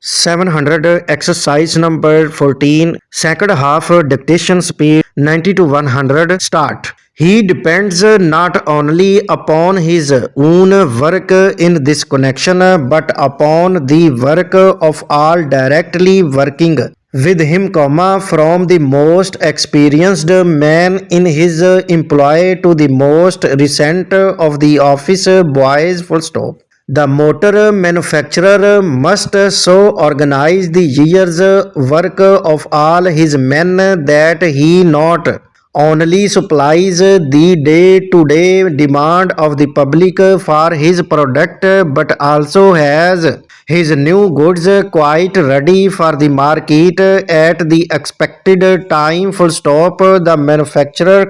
700 exercise number 14 second half dictation speed 90 to 100 start. He depends not only upon his own work in this connection but upon the work of all directly working with him, from the most experienced man in his employ to the most recent of the office boys. Full stop. The motor manufacturer must so organize the year's work of all his men that he not only supplies the day-to-day demand of the public for his product but also has his new goods quite ready for the market at the expected time. Full stop. The manufacturer,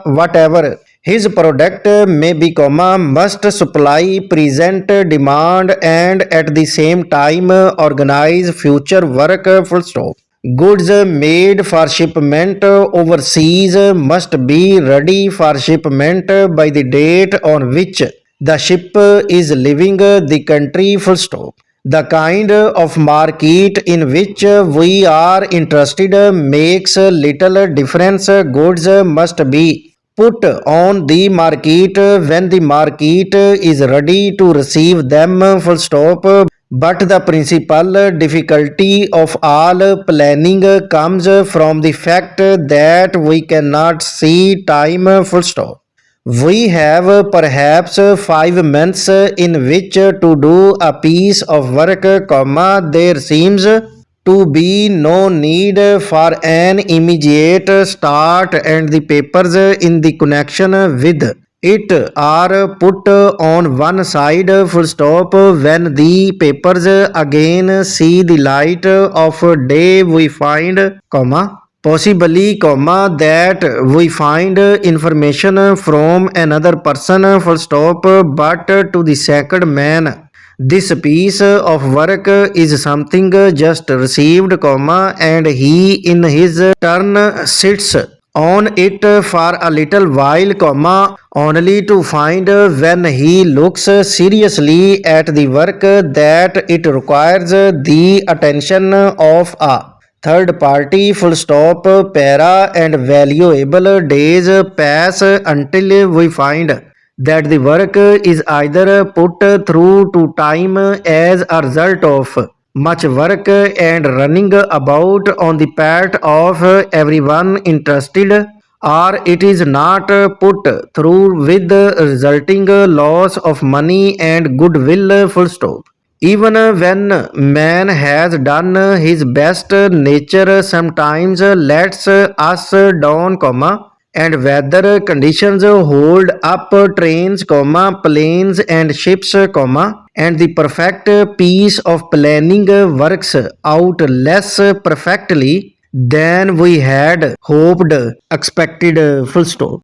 whatever his product may be, must supply present demand and at the same time organize future work. Full stop. Goods made for shipment overseas must be ready for shipment by the date on which the ship is leaving the country. Full stop. The kind of market in which we are interested makes little difference. Goods must be put on the market when the market is ready to receive them. Full stop. But the principal difficulty of all planning comes from the fact that we cannot see time. Full stop. We have perhaps 5 months in which to do a piece of work, there seems to be no need for an immediate start, and the papers in the connection with it are put on one side. Full stop. When the papers again see the light of day, we find, possibly, that we find information from another person. Full stop. But to the second man, this piece of work is something just received, and he in his turn sits on it for a little while, only to find when he looks seriously at the work that it requires the attention of a third party. Full stop. Para and valuable days pass until we find that the work is either put through to time as a result of much work and running about on the part of everyone interested, or it is not put through with resulting loss of money and goodwill. Full stop. Even when man has done his best, nature sometimes lets us down, and weather conditions hold up trains, planes and ships, and the perfect piece of planning works out less perfectly than we had hoped, expected. Full stop.